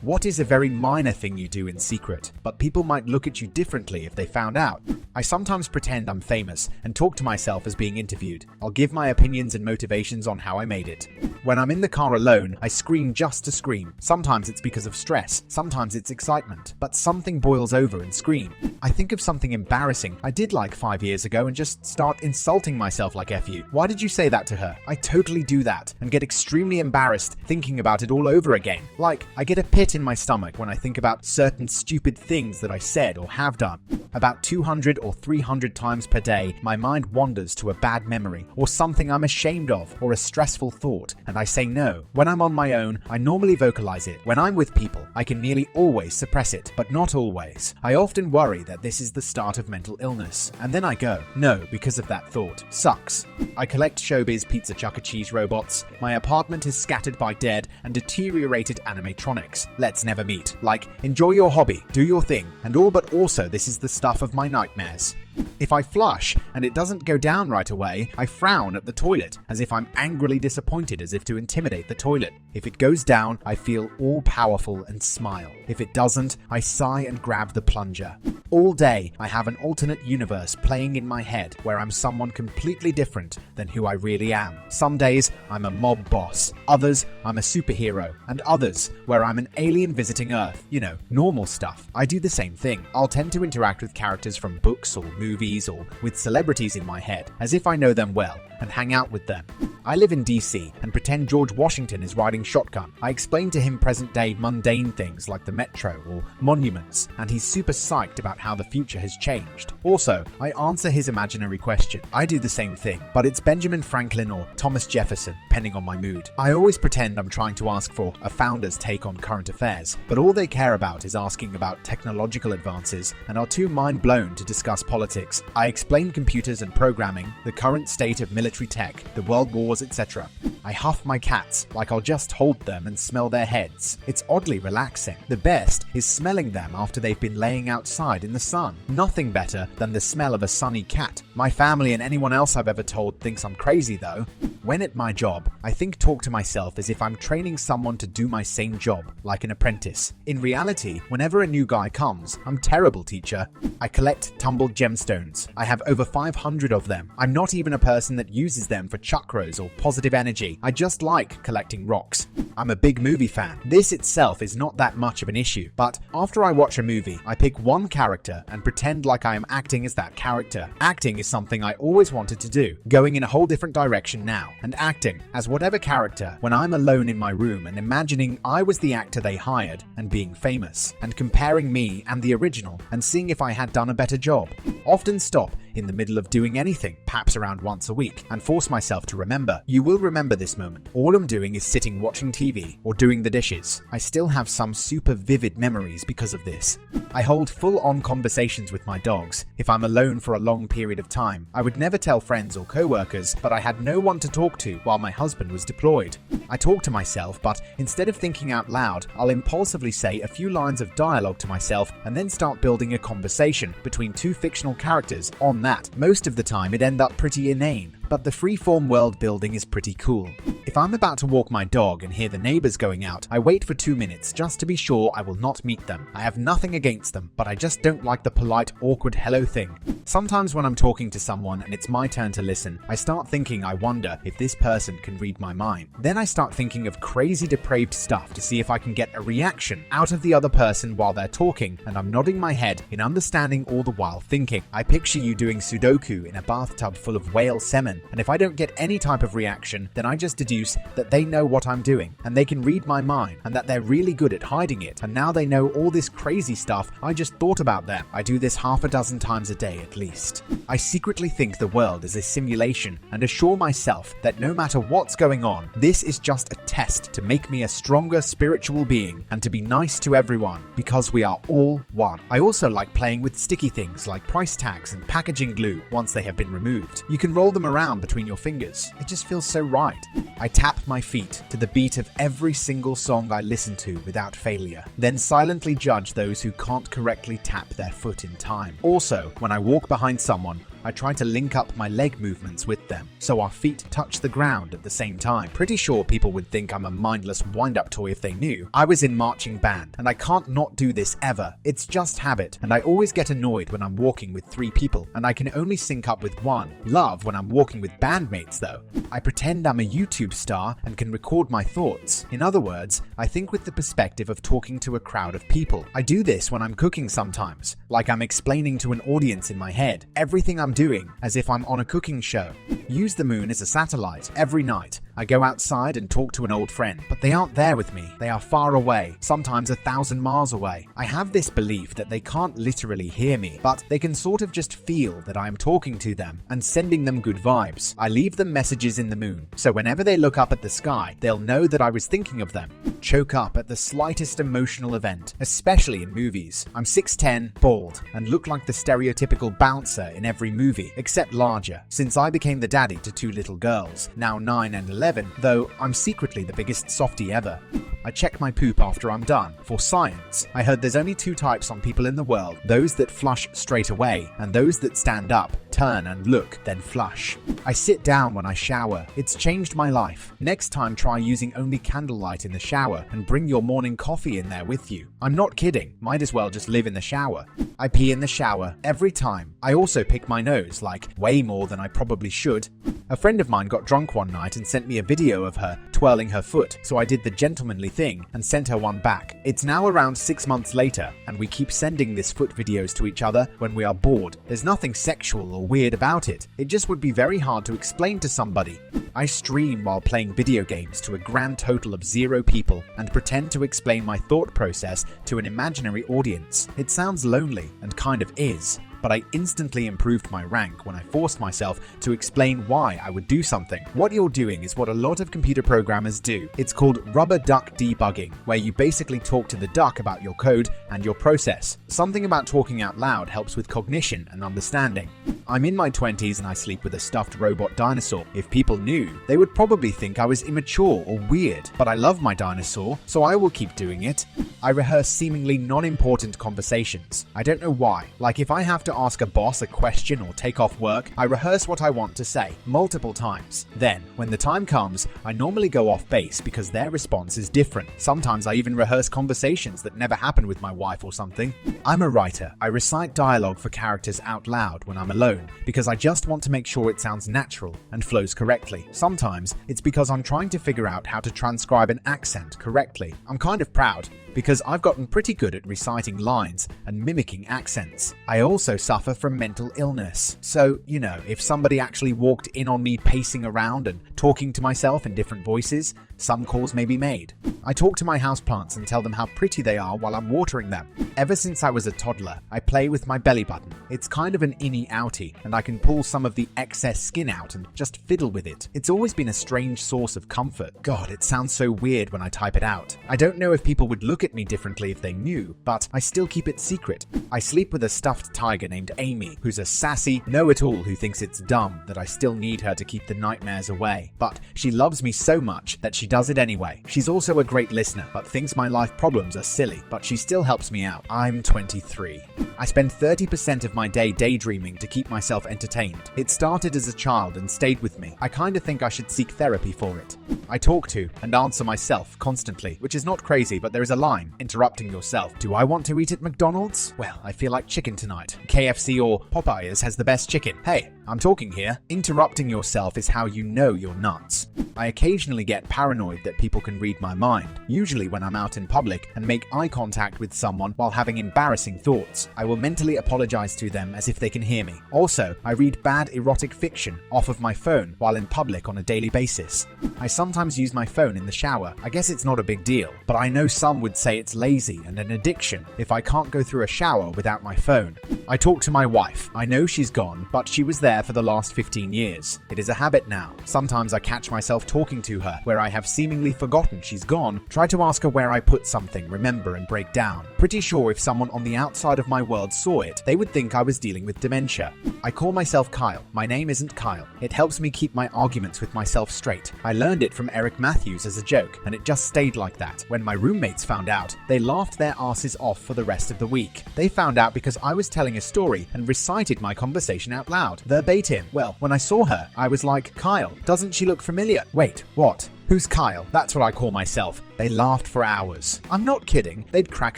What is a very minor thing you do in secret, but people might look at you differently if they found out? I sometimes pretend I'm famous and talk to myself as being interviewed. I'll give my opinions and motivations on how I made it. When I'm in the car alone, I scream just to scream. Sometimes it's because of stress, sometimes it's excitement, but something boils over and scream. I think of something embarrassing I did like 5 years ago and just start insulting myself like F you. Why did you say that to her? I totally do that and get extremely embarrassed thinking about it all over again. Like, I get a pit in my stomach when I think about certain stupid things that I said or have done. About 200 or 300 times per day, my mind wanders to a bad memory or something I'm ashamed of or a stressful thought, and I say no. When I'm on my own, I normally vocalize it. When I'm with people, I can nearly always suppress it, but not always. I often worry that this is the start of mental illness, and then I go, no, because of that thought. Sucks. I collect Showbiz Pizza Chuck E. Cheese robots. My apartment is scattered by dead and deteriorated animatronics. Let's never meet. Like, enjoy your hobby, do your thing, and all, but also this is the stuff of my nightmares. If I flush and it doesn't go down right away, I frown at the toilet as if I'm angrily disappointed, as if to intimidate the toilet. If it goes down, I feel all-powerful and smile. If it doesn't, I sigh and grab the plunger. All day, I have an alternate universe playing in my head where I'm someone completely different than who I really am. Some days, I'm a mob boss. Others, I'm a superhero. And others, where I'm an alien visiting Earth. You know, normal stuff. I do the same thing. I'll tend to interact with characters from books or movies or with celebrities in my head, as if I know them well, and hang out with them. I live in DC and pretend George Washington is riding shotgun. I explain to him present-day mundane things like the metro or monuments, and he's super psyched about how the future has changed. Also, I answer his imaginary question. I do the same thing, but it's Benjamin Franklin or Thomas Jefferson, depending on my mood. I always pretend I'm trying to ask for a founder's take on current affairs, but all they care about is asking about technological advances and are too mind-blown to discuss politics. I explain computers and programming, the current state of military tech, the world wars, etc. I huff my cats like I'll just hold them and smell their heads. It's oddly relaxing. The best is smelling them after they've been laying outside in the sun. Nothing better than the smell of a sunny cat. My family and anyone else I've ever told thinks I'm crazy though. When at my job, I talk to myself as if I'm training someone to do my same job, like an apprentice. In reality, whenever a new guy comes, I'm terrible, teacher. I collect tumbled gemstones. I have over 500 of them. I'm not even a person that uses them for chakras or positive energy. I just like collecting rocks. I'm a big movie fan. This itself is not that much of an issue, but after I watch a movie, I pick one character and pretend like I am acting as that character. Acting is something I always wanted to do, going in a whole different direction now, and acting as whatever character when I'm alone in my room and imagining I was the actor they hired and being famous, and comparing me and the original and seeing if I had done a better job. Often stop in the middle of doing anything, perhaps around once a week, and force myself to remember. You will remember this moment. All I'm doing is sitting watching TV or doing the dishes. I still have some super vivid memories because of this. I hold full-on conversations with my dogs. If I'm alone for a long period of time, I would never tell friends or co-workers, but I had no one to talk to while my husband was deployed. I talk to myself, but instead of thinking out loud, I'll impulsively say a few lines of dialogue to myself and then start building a conversation between two fictional characters on that. Most of the time it ends up pretty inane, but the freeform world building is pretty cool. If I'm about to walk my dog and hear the neighbors going out, I wait for 2 minutes just to be sure I will not meet them. I have nothing against them, but I just don't like the polite, awkward hello thing. Sometimes when I'm talking to someone and it's my turn to listen, I start thinking I wonder if this person can read my mind. Then I start thinking of crazy depraved stuff to see if I can get a reaction out of the other person while they're talking, and I'm nodding my head in understanding all the while thinking. I picture you doing Sudoku in a bathtub full of whale semen, and if I don't get any type of reaction, then I just deduce that they know what I'm doing, and they can read my mind, and that they're really good at hiding it, and now they know all this crazy stuff I just thought about them. I do this half a dozen times a day at least. I secretly think the world is a simulation and assure myself that no matter what's going on, this is just a test to make me a stronger spiritual being and to be nice to everyone, because we are all one. I also like playing with sticky things like price tags and packaging glue once they have been removed. You can roll them around between your fingers. It just feels so right. I tap my feet to the beat of every single song I listen to without failure, then silently judge those who can't correctly tap their foot in time. Also, when I walk behind someone, I try to link up my leg movements with them, so our feet touch the ground at the same time. Pretty sure people would think I'm a mindless wind-up toy if they knew. I was in marching band, and I can't not do this ever. It's just habit, and I always get annoyed when I'm walking with 3 people, and I can only sync up with 1. Love when I'm walking with bandmates though. I pretend I'm a YouTube star and can record my thoughts. In other words, I think with the perspective of talking to a crowd of people. I do this when I'm cooking sometimes, like I'm explaining to an audience in my head everything I'm doing as if I'm on a cooking show. Use the moon as a satellite. Every night, I go outside and talk to an old friend, but they aren't there with me. They are far away, sometimes 1,000 miles away. I have this belief that they can't literally hear me, but they can sort of just feel that I am talking to them and sending them good vibes. I leave them messages in the moon, so whenever they look up at the sky, they'll know that I was thinking of them. Choke up at the slightest emotional event, especially in movies. I'm 6'10", bald, and look like the stereotypical bouncer in every movie, except larger, since I became the daddy to 2 little girls, now 9 and 11, though I'm secretly the biggest softie ever. I check my poop after I'm done. For science, I heard there's only 2 types on people in the world, those that flush straight away, and those that stand up, turn and look, then flush. I sit down when I shower. It's changed my life. Next time try using only candlelight in the shower and bring your morning coffee in there with you. I'm not kidding, might as well just live in the shower. I pee in the shower every time. I also pick my nose, like way more than I probably should. A friend of mine got drunk one night and sent me a video of her twirling her foot, so I did the gentlemanly thing and sent her one back. It's now around 6 months later, and we keep sending this foot videos to each other when we are bored. There's nothing sexual or weird about it. It just would be very hard to explain to somebody. I stream while playing video games to a grand total of 0 people and pretend to explain my thought process to an imaginary audience. It sounds lonely, and kind of is. But I instantly improved my rank when I forced myself to explain why I would do something. What you're doing is what a lot of computer programmers do. It's called rubber duck debugging, where you basically talk to the duck about your code and your process. Something about talking out loud helps with cognition and understanding. I'm in my 20s and I sleep with a stuffed robot dinosaur. If people knew, they would probably think I was immature or weird, but I love my dinosaur, so I will keep doing it. I rehearse seemingly non-important conversations. I don't know why. Like if I have to ask a boss a question or take off work, I rehearse what I want to say multiple times. Then, when the time comes, I normally go off base because their response is different. Sometimes I even rehearse conversations that never happened with my wife or something. I'm a writer. I recite dialogue for characters out loud when I'm alone because I just want to make sure it sounds natural and flows correctly. Sometimes it's because I'm trying to figure out how to transcribe an accent correctly. I'm kind of proud because I've gotten pretty good at reciting lines and mimicking accents. I also suffer from mental illness. So, you know, if somebody actually walked in on me pacing around and talking to myself in different voices, some calls may be made. I talk to my houseplants and tell them how pretty they are while I'm watering them. Ever since I was a toddler, I play with my belly button. It's kind of an innie-outie, and I can pull some of the excess skin out and just fiddle with it. It's always been a strange source of comfort. God, it sounds so weird when I type it out. I don't know if people would look at me differently if they knew, but I still keep it secret. I sleep with a stuffed tiger named Amy, who's a sassy know-it-all who thinks it's dumb that I still need her to keep the nightmares away. But she loves me so much that she does it anyway. She's also a great listener, but thinks my life problems are silly, but she still helps me out. I'm 23. I spend 30% of my day daydreaming to keep myself entertained. It started as a child and stayed with me. I kinda think I should seek therapy for it. I talk to and answer myself constantly, which is not crazy, but there is a line, interrupting yourself. Do I want to eat at McDonald's? Well, I feel like chicken tonight. KFC or Popeyes has the best chicken. Hey, I'm talking here. Interrupting yourself is how you know you're nuts. I occasionally get paranoid that people can read my mind, usually when I'm out in public and make eye contact with someone while having embarrassing thoughts. I will mentally apologize to them as if they can hear me. Also, I read bad erotic fiction off of my phone while in public on a daily basis. I sometimes use my phone in the shower. I guess it's not a big deal, but I know some would say it's lazy and an addiction if I can't go through a shower without my phone. I talk to my wife. I know she's gone, but she was there for the last 15 years. It is a habit now. Sometimes I catch myself talking to her where I have seemingly forgotten she's gone, try to ask her where I put something, remember and break down. Pretty sure if someone on the outside of my world saw it, they would think I was dealing with dementia. I call myself Kyle. My name isn't Kyle. It helps me keep my arguments with myself straight. I learned it from Eric Matthews as a joke, and it just stayed like that. When my roommates found out, they laughed their asses off for the rest of the week. They found out because I was telling a story and recited my conversation out loud, verbatim. Well, when I saw her, I was like, Kyle, doesn't she look familiar? Wait, what? Who's Kyle? That's what I call myself. They laughed for hours. I'm not kidding. They'd crack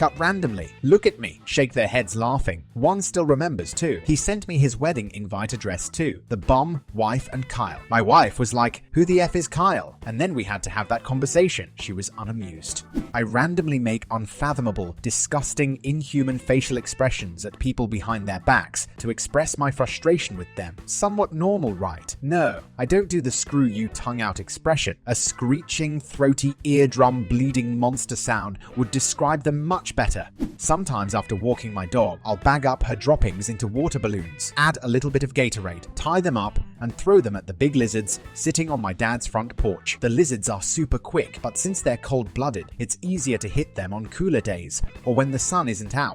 up randomly, look at me, shake their heads laughing. One still remembers too. He sent me his wedding invite address too. The bum, wife, and Kyle. My wife was like, who the F is Kyle? And then we had to have that conversation. She was unamused. I randomly make unfathomable, disgusting, inhuman facial expressions at people behind their backs to express my frustration with them. Somewhat normal, right? No, I don't do the screw you tongue out expression. A screeching, throaty, eardrum bleeding monster sound would describe them much better. Sometimes after walking my dog, I'll bag up her droppings into water balloons, add a little bit of Gatorade, tie them up, and throw them at the big lizards sitting on my dad's front porch. The lizards are super quick, but since they're cold-blooded, it's easier to hit them on cooler days or when the sun isn't out.